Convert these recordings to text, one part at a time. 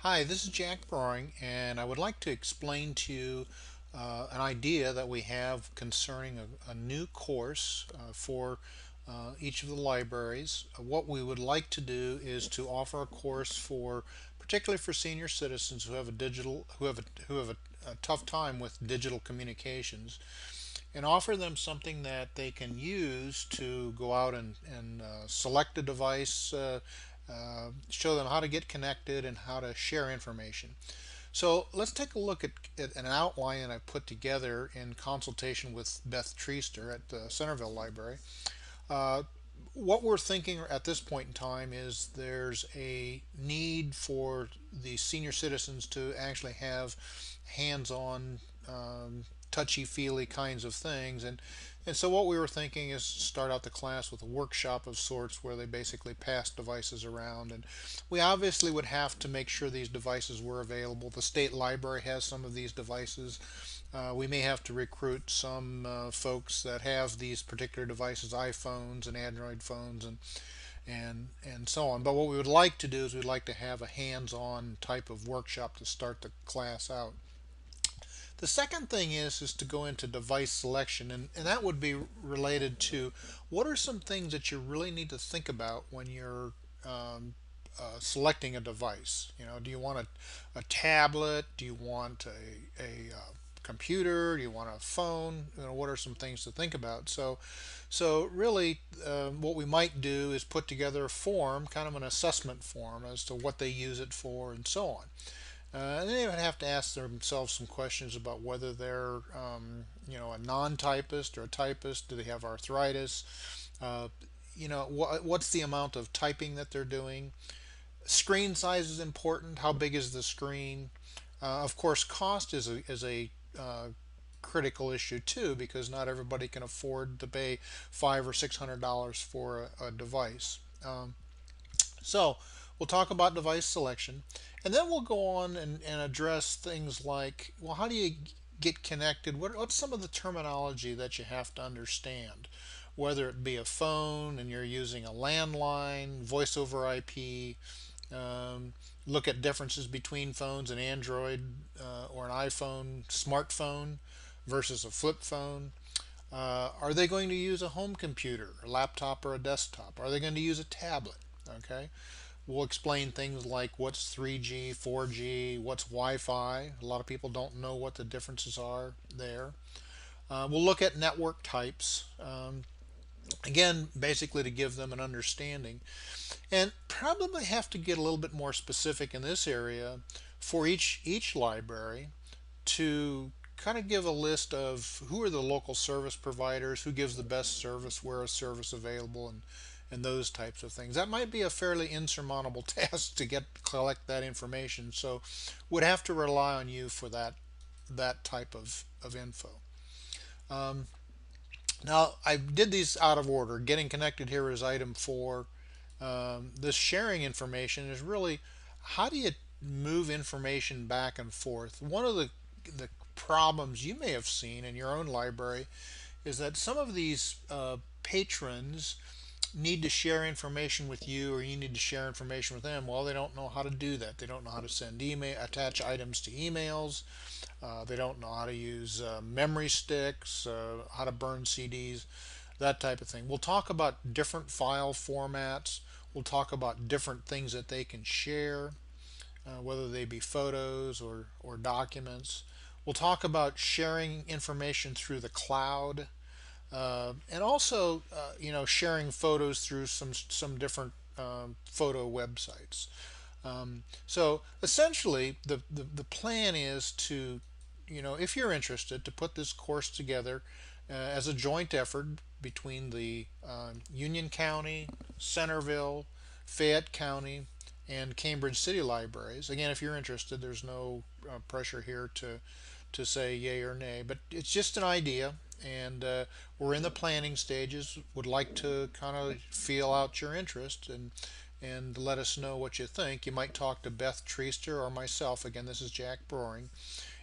Hi, this is Jack Broring, and I would like to explain to you an idea that we have concerning a new course for each of the libraries. What we would like to do is to offer a course for, particularly for senior citizens who have a tough time with digital communications, and offer them something that they can use to go out and select a device, show them how to get connected and how to share information. So let's take a look at an outline that I put together in consultation with Beth Treaster at the Centerville Library. Uh, what we're thinking at this point in time is there's a need for the senior citizens to actually have hands-on, touchy-feely kinds of things, and so what we were thinking is start out the class with a workshop of sorts where they basically pass devices around, and we obviously would have to make sure these devices were available. The state library has some of these devices. We may have to recruit some folks that have these particular devices, iPhones and Android phones, and so on. But what we would like to do is we'd like to have a hands-on type of workshop to start the class out. The second thing is to go into device selection, and that would be related to what are some things that you really need to think about when you're selecting a device. Do you want a tablet? Do you want a computer? Do you want a phone? What are some things to think about? So really, what we might do is put together a form, kind of an assessment form as to what they use it for and so on. And they would have to ask themselves some questions about whether they're, a non-typist or a typist. Do they have arthritis? Uh, what's the amount of typing that they're doing? Screen size is important. How big is the screen? Of course, cost is a critical issue too, because not everybody can afford to pay $500 or $600 for a device. So we'll talk about device selection, and then we'll go on and address things like, well, how do you get connected? What's some of the terminology that you have to understand? Whether it be a phone and you're using a landline, voice over IP, look at differences between phones, an Android or an iPhone smartphone versus a flip phone. Are they going to use a home computer, a laptop, or a desktop? Are they going to use a tablet? Okay. We'll explain things like what's 3G, 4G, what's Wi-Fi. A lot of people don't know what the differences are there. We'll look at network types. Again, basically to give them an understanding. And probably have to get a little bit more specific in this area for each library to kind of give a list of who are the local service providers, who gives the best service, where is service available, and those types of things. That might be a fairly insurmountable task to collect that information. So would have to rely on you for that type of info. Um, Now I did these out of order. Getting connected here is item 4. This sharing information is really how do you move information back and forth. One of the problems you may have seen in your own library is that some of these patrons need to share information with you, or you need to share information with them. Well, they don't know how to do that. They don't know how to send email, attach items to emails. They don't know how to use memory sticks, how to burn CDs, that type of thing. We'll talk about different file formats. We'll talk about different things that they can share, whether they be photos or documents. We'll talk about sharing information through the cloud, and also, sharing photos through some different photo websites. So essentially, the plan is to, if you're interested, to put this course together as a joint effort between the Union County, Centerville, Fayette County, and Cambridge City Libraries. Again, if you're interested, there's no pressure here to say yay or nay, but it's just an idea, and we're in the planning stages. Would like to kind of feel out your interest and let us know what you think. You might talk to Beth Treaster or myself. Again, this is Jack Broering.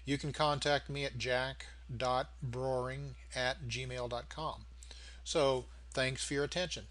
You can contact me at jack.broering@gmail.com. So thanks for your attention.